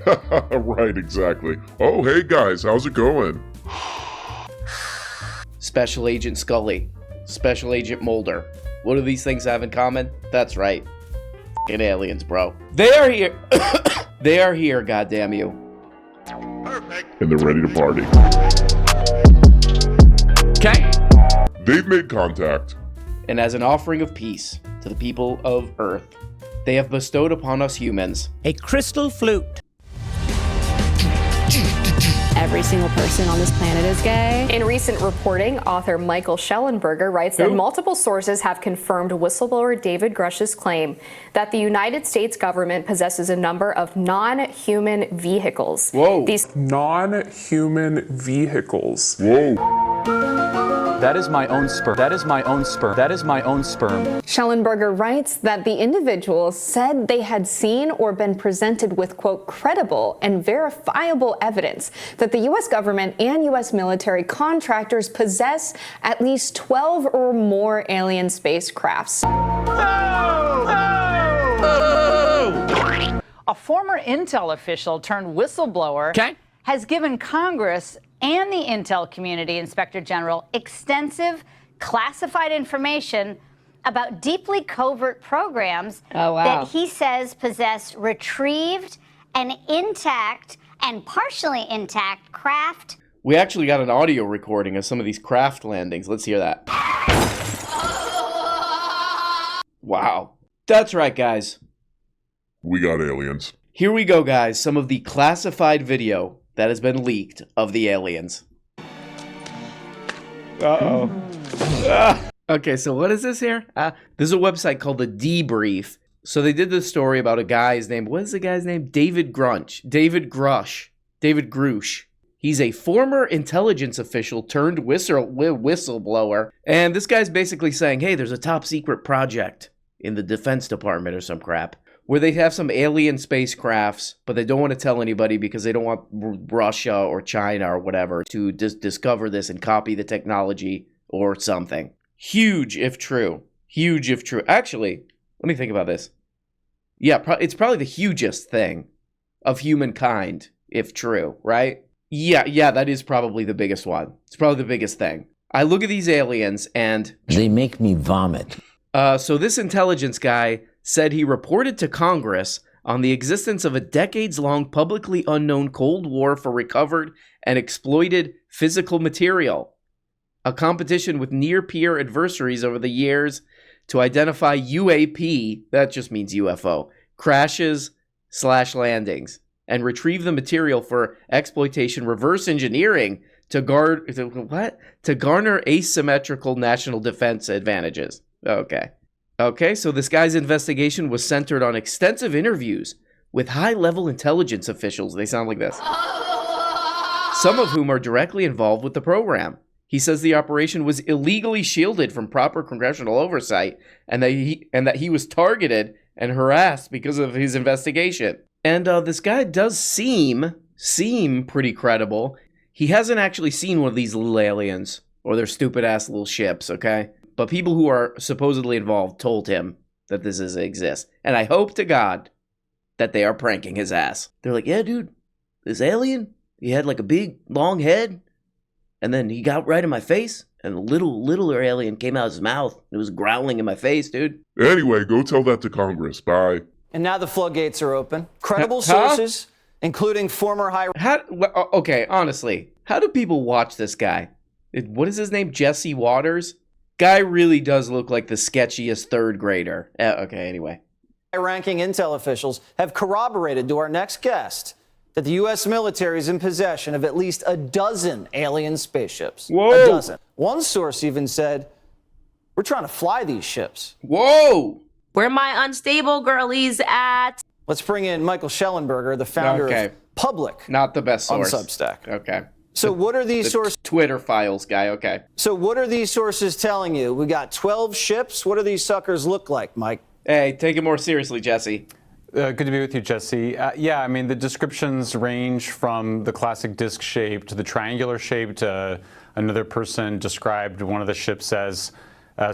Right, exactly. Oh, hey guys, how's it going? Special Agent Scully, Special Agent Mulder. What do these things have in common? That's right. F***ing aliens, bro. They are here. They are here, goddamn you. Perfect. And they're ready to party. Okay. They've made contact. And as an offering of peace to the people of Earth, they have bestowed upon us humans a crystal flute. Every single person on this planet is gay. In recent reporting, author Michael Schellenberger writes that multiple sources have confirmed whistleblower David Grush's claim that the United States government possesses a number of non-human vehicles. Whoa. These non-human vehicles. Whoa. That is my own sperm. That is my own sperm. That is my own sperm. Schellenberger writes that the individuals said they had seen or been presented with, quote, credible and verifiable evidence that the U.S. government and U.S. military contractors possess at least 12 or more alien spacecrafts. A former Intel official turned whistleblower has given Congress and the Intel community, Inspector General, extensive classified information about deeply covert programs that he says possess retrieved and intact and partially intact craft. We actually got an audio recording of some of these craft landings. Let's hear that. Wow. That's right, guys. We got aliens. Here we go, guys. Some of the classified video that has been leaked of the aliens. Okay, so what is this here? This is a website called the Debrief. So they did this story about a guy's name. What is the guy's name? David Grush. He's a former intelligence official turned whistleblower. And this guy's basically saying, hey, there's a top secret project in the Defense Department or some crap, where they have some alien spacecrafts, but they don't want to tell anybody because they don't want Russia or China or whatever to discover this and copy the technology or something. Huge if true. Huge if true. Actually, let me think about this. Yeah, it's probably the hugest thing of humankind, if true, right? Yeah, that is probably the biggest one. It's probably the biggest thing. I look at these aliens and They make me vomit. So this intelligence guy said he reported to Congress on the existence of a decades-long publicly unknown Cold War for recovered and exploited physical material, a competition with near-peer adversaries over the years to identify UAP, that just means UFO, crashes/landings, and retrieve the material for exploitation reverse engineering to garner asymmetrical national defense advantages. Okay, so this guy's investigation was centered on extensive interviews with high-level intelligence officials. They sound like this. Some of whom are directly involved with the program. He says the operation was illegally shielded from proper congressional oversight and that he was targeted and harassed because of his investigation. And this guy does seem pretty credible. He hasn't actually seen one of these little aliens or their stupid-ass little ships, okay? But people who are supposedly involved told him that this exists. And I hope to God that they are pranking his ass. They're like, yeah, dude, this alien, he had like a big, long head. And then he got right in my face. And the littler alien came out of his mouth. It was growling in my face, dude. Anyway, go tell that to Congress. Bye. And now the floodgates are open. Credible sources, including former high... Okay, honestly, how do people watch this guy? What is his name? Jesse Waters? Guy really does look like the sketchiest third grader. Okay, anyway. High-ranking Intel officials have corroborated to our next guest that the U.S. military is in possession of at least a dozen alien spaceships. Whoa. A dozen. One source even said, we're trying to fly these ships. Whoa! Where my unstable girlies at? Let's bring in Michael Schellenberger, the founder of Public. Not the best source. On Substack. Okay. So what are these sources? Twitter files guy, okay. So what are these sources telling you? We got 12 ships. What do these suckers look like, Mike? Hey, take it more seriously, Jesse. Good to be with you, Jesse. Yeah, I mean, the descriptions range from the classic disc shape to the triangular shape to another person described one of the ships as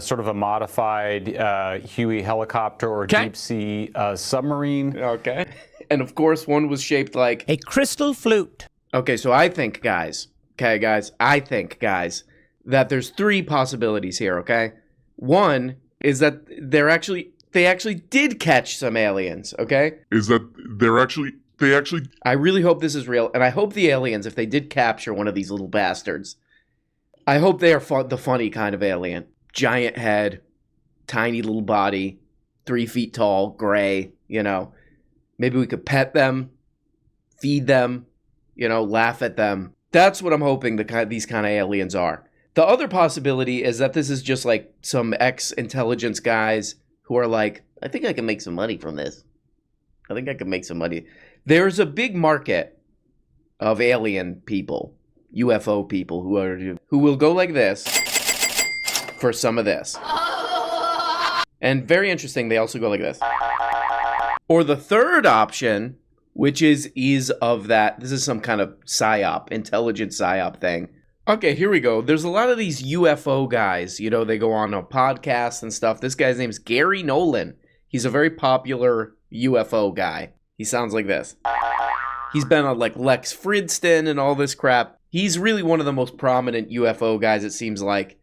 sort of a modified Huey helicopter or deep sea submarine. Okay. And of course, one was shaped like A crystal flute. Okay, so I think, guys, that there's three possibilities here, okay? One is that they actually did catch some aliens, okay? Is that they actually I really hope this is real, and I hope the aliens, if they did capture one of these little bastards, I hope they are the funny kind of alien. Giant head, tiny little body, 3 feet tall, gray, you know. Maybe we could pet them, feed them, you know, laugh at them. That's what I'm hoping these kind of aliens are. The other possibility is that this is just like some ex-intelligence guys who are like, I think I can make some money from this. I think I can make some money. There's a big market of alien people, UFO people who will go like this for some of this. And very interesting, they also go like this. Or the third option, which is of that, this is some kind of psyop, intelligent psyop thing. Okay, here we go. There's a lot of these UFO guys, you know, they go on a podcast and stuff. This guy's name is Gary Nolan. He's a very popular UFO guy. He sounds like this. He's been on like Lex Fridson and all this crap. He's really one of the most prominent UFO guys, it seems like.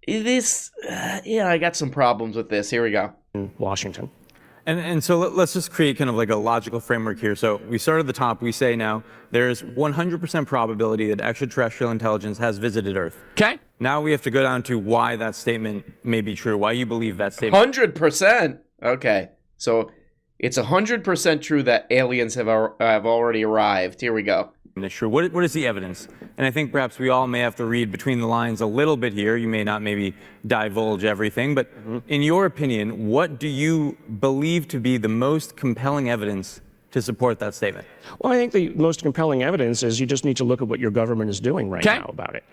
I got some problems with this. Here we go. In Washington. And so let's just create kind of like a logical framework here. So we start at the top. We say now there's 100% probability that extraterrestrial intelligence has visited Earth. Okay. Now we have to go down to why that statement may be true, why you believe that statement. 100%. Okay. So it's 100% true that aliens have already arrived. Here we go. It's true. What is the evidence? And I think perhaps we all may have to read between the lines a little bit here. You may not maybe divulge everything, but in your opinion, what do you believe to be the most compelling evidence to support that statement? Well, I think the most compelling evidence is you just need to look at what your government is doing right now about it.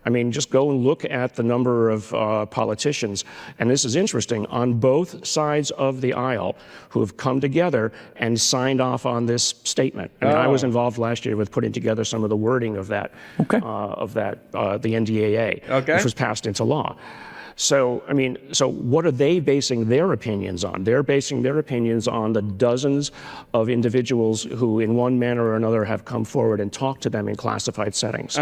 I mean, just go and look at the number of politicians, and this is interesting, on both sides of the aisle who have come together and signed off on this statement. I mean, I was involved last year with putting together some of the wording of that, the NDAA, which was passed into law. So, I mean, so what are they basing their opinions on? They're basing their opinions on the dozens of individuals who, in one manner or another, have come forward and talked to them in classified settings.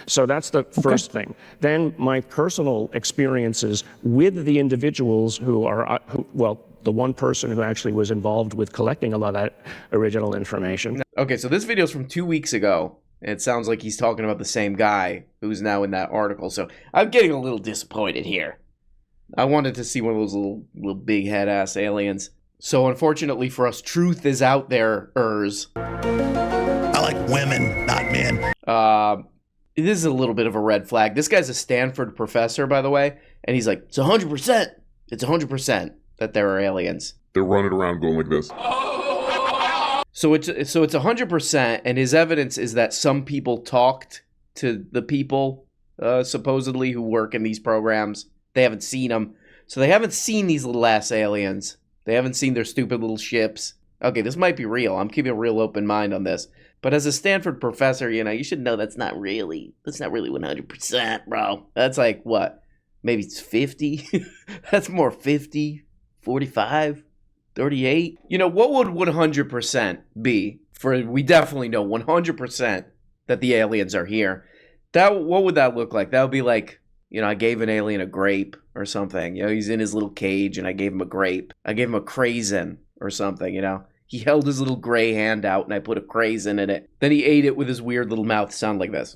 So that's the first thing. Then my personal experiences with the individuals who are, the one person who actually was involved with collecting a lot of that original information. Okay, so this video is from 2 weeks ago. And it sounds like he's talking about the same guy who's now in that article. So I'm getting a little disappointed here. I wanted to see one of those little big head-ass aliens. So unfortunately for us, truth is out there, I like women, not men. This is a little bit of a red flag. This guy's a Stanford professor, by the way. And he's like, it's 100%. It's 100% that there are aliens. They're running around going like this. So it's 100%, and his evidence is that some people talked to the people, supposedly, who work in these programs. They haven't seen them. So they haven't seen these little ass aliens. They haven't seen their stupid little ships. Okay, this might be real. I'm keeping a real open mind on this. But as a Stanford professor, you know, you should know that's not really 100%, bro. That's like, what? Maybe it's 50? That's more 50, 45? 38? You know, what would 100% be? We definitely know 100% that the aliens are here. What would that look like? That would be like, you know, I gave an alien a grape or something. You know, he's in his little cage and I gave him a grape. I gave him a craisin or something, you know. He held his little gray hand out and I put a craisin in it. Then he ate it with his weird little mouth sound like this.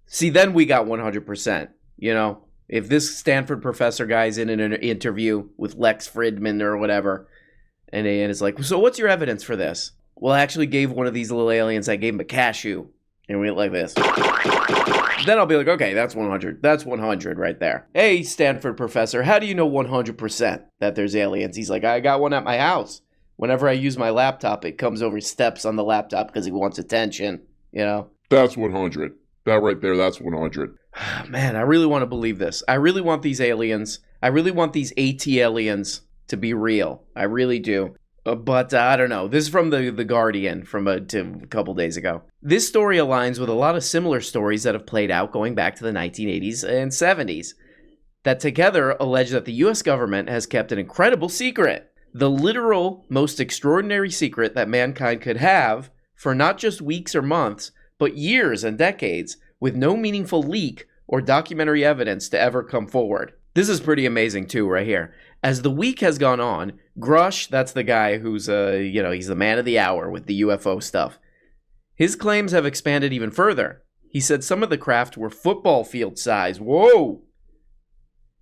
See, then we got 100%, you know. If this Stanford professor guy's in an interview with Lex Fridman or whatever, and it's like, so what's your evidence for this? Well, I actually gave one of these little aliens, I gave him a cashew, and we went like this. Then I'll be like, okay, that's 100. That's 100 right there. Hey, Stanford professor, how do you know 100% that there's aliens? He's like, I got one at my house. Whenever I use my laptop, it comes over, steps on the laptop because he wants attention, you know? That's 100. That right there, that's 100. Man, I really want to believe this. I really want these aliens. I really want these AT aliens to be real. I really do. But I don't know. This is from the Guardian from a couple days ago. This story aligns with a lot of similar stories that have played out going back to the 1980s and 70s that together allege that the U.S. government has kept an incredible secret the literal most extraordinary secret that mankind could have for not just weeks or months, but years and decades, with no meaningful leak or documentary evidence to ever come forward. This is pretty amazing too, right here. As the week has gone on, Grush, that's the guy who's, he's the man of the hour with the UFO stuff. His claims have expanded even further. He said some of the craft were football field size. Whoa!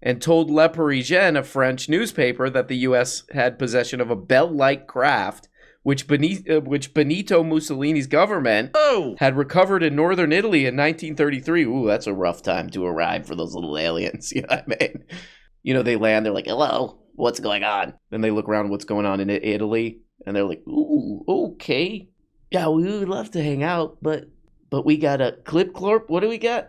And told Le Parisien, a French newspaper, that the U.S. had possession of a bell-like craft, which Benito Mussolini's government had recovered in northern Italy in 1933. Ooh, that's a rough time to arrive for those little aliens. You know what I mean? You know, they land, they're like, hello, what's going on? Then they look around what's going on in Italy, and they're like, ooh, okay. Yeah, we would love to hang out, but we got a clip clorp. What do we got?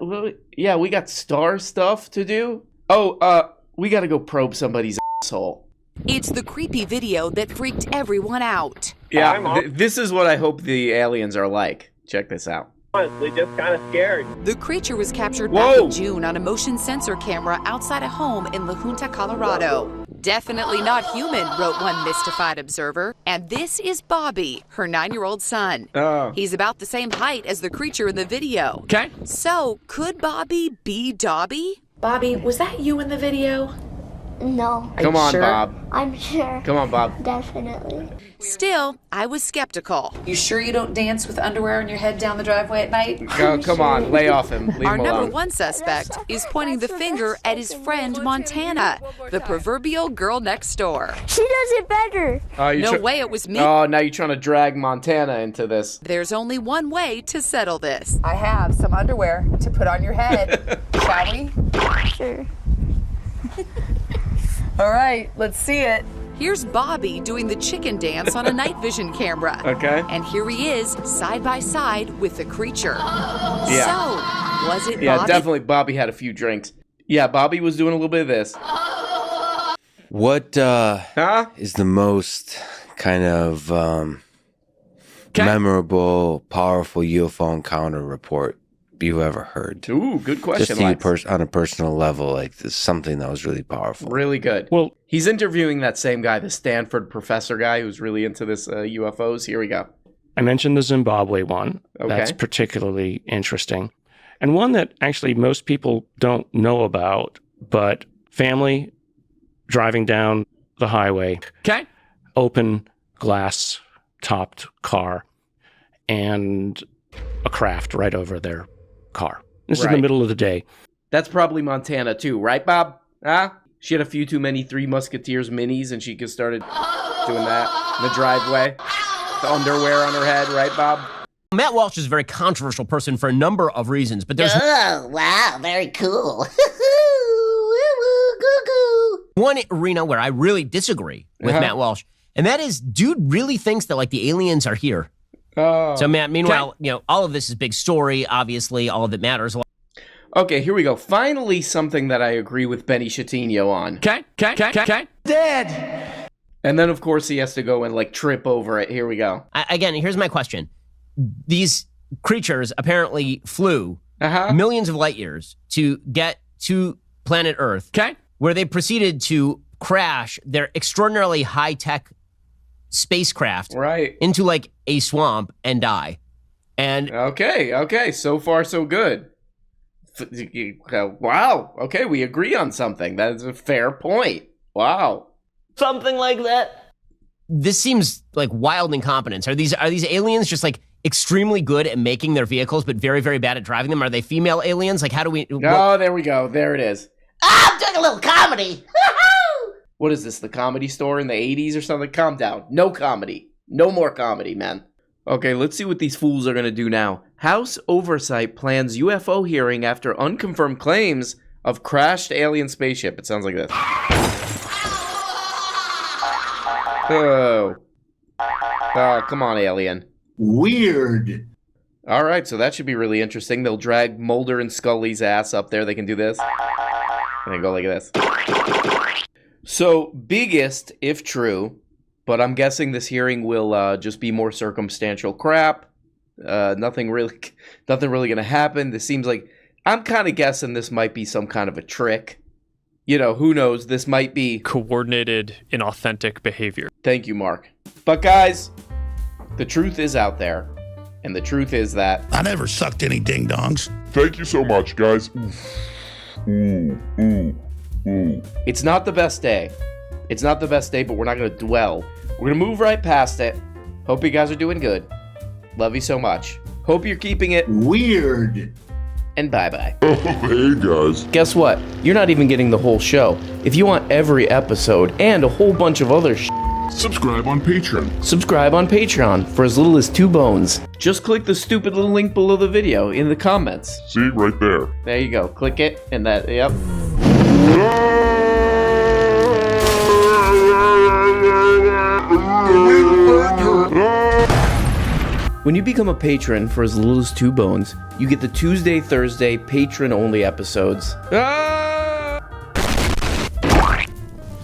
Yeah, we got star stuff to do. Oh, we got to go probe somebody's asshole. It's the creepy video that freaked everyone out. Yeah, this is what I hope the aliens are like. Check this out. Honestly, just kind of scared. The creature was captured back in June on a motion sensor camera outside a home in La Junta, Colorado. Definitely not human, wrote one mystified observer. And this is Bobby, her 9-year-old son. Oh. He's about the same height as the creature in the video. Okay. So, could Bobby be Dobby? Bobby, was that you in the video? No. Come on, sure? Bob. I'm sure. Come on, Bob. Definitely. Still, I was skeptical. You sure you don't dance with underwear on your head down the driveway at night? Come on, lay off him. Leave Our him alone. number one suspect is pointing the finger at his friend Montana, the proverbial girl next door. She does it better. No way it was me. Oh, now you're trying to drag Montana into this. There's only one way to settle this. I have some underwear to put on your head. Shall we? Sure. All right, let's see it. Here's Bobby doing the chicken dance on a night vision camera. Okay. And here he is, side by side with the creature. Yeah. So, was it Bobby? Yeah, definitely Bobby had a few drinks. Yeah, Bobby was doing a little bit of this. What is the most kind of memorable, powerful UFO encounter report you've ever heard? Ooh, good question. Just on a personal level, like this, something that was really powerful. Really good. Well, he's interviewing that same guy, the Stanford Professor guy who's really into this UFOs. Here we go. I mentioned the Zimbabwe one. Okay. That's particularly interesting. And one that actually most people don't know about, but family driving down the highway. Okay. Open glass topped car and a craft right over their car. This is in the middle of the day. That's probably Montana too, right, Bob? Huh? She had a few too many Three Musketeers minis and she just started doing that in the driveway. The underwear on her head, right, Bob? Matt Walsh is a very controversial person for a number of reasons, but there's... Oh, wow, very cool. one arena where I really disagree with Matt Walsh, and that is, dude really thinks that, like, the aliens are here. Oh. So, Matt, meanwhile, all of this is big story, obviously, all of it matters. Okay, here we go. Finally, something that I agree with Benny Shatino on. Okay. Dead! And then, of course, he has to go and, like, trip over it. Here we go. Again, here's my question. These creatures apparently flew millions of light years to get to planet Earth, where they proceeded to crash their extraordinarily high-tech spacecraft into, like, a swamp and die. And Okay. So far, so good. Wow. Okay, we agree on something. That is a fair point. Wow. Something like that. This seems like wild incompetence. Are these aliens just, like, extremely good at making their vehicles, but very, very bad at driving them? Are they female aliens? Like, how do we... Oh, there we go. There it is. I'm doing a little comedy. What is this, the Comedy Store in the 80s or something? Calm down. No comedy. No more comedy, man. Okay, let's see what these fools are going to do now. House Oversight plans UFO hearing after unconfirmed claims of crashed alien spaceship. It sounds like this. Oh, come on, alien. Weird. All right, so that should be really interesting. They'll drag Mulder and Scully's ass up there. They can do this. And then go like this. So, biggest, if true, but I'm guessing this hearing will just be more circumstantial crap. Nothing really going to happen. This seems like, I'm kind of guessing this might be some kind of a trick. who knows? This might be coordinated, inauthentic behavior. Thank you, Mark. But guys, the truth is out there. And the truth is that I never sucked any ding-dongs. Thank you so much, guys. It's not the best day. It's not the best day, but we're not going to dwell. We're going to move right past it. Hope you guys are doing good. Love you so much. Hope you're keeping it weird. And bye-bye. Hey, guys. Guess what? You're not even getting the whole show. If you want every episode and a whole bunch of other subscribe on Patreon. Subscribe on Patreon for as little as 2 bones. Just click the stupid little link below the video in the comments. See, right there. There you go. Click it, and that, yep. When you become a patron for as little as 2 bones, you get the Tuesday, Thursday, patron-only episodes.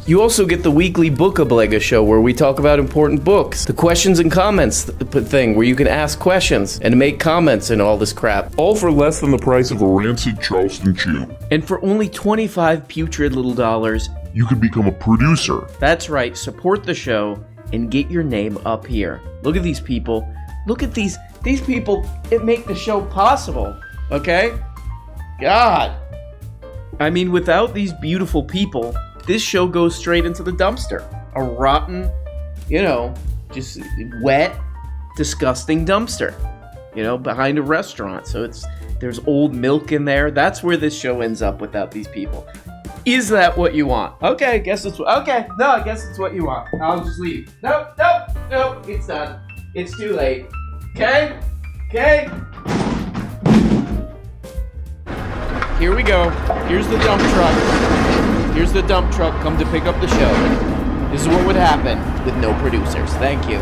You also get the weekly Book-a-Blega show where we talk about important books. The questions and comments thing where you can ask questions and make comments and all this crap. All for less than the price of a rancid Charleston Chew. And for only 25 putrid little dollars, you can become a producer. That's right, support the show and get your name up here. Look at these people. Look at these people that make the show possible, okay? God. I mean, without these beautiful people, this show goes straight into the dumpster. A rotten, just wet, disgusting dumpster, behind a restaurant. So there's old milk in there. That's where this show ends up without these people. Is that what you want? Okay, I guess it's what you want. I'll just leave. Nope, it's done. It's too late. Okay? Here we go. Here's the dump truck. Here's the dump truck come to pick up the show. This is what would happen with no producers. Thank you.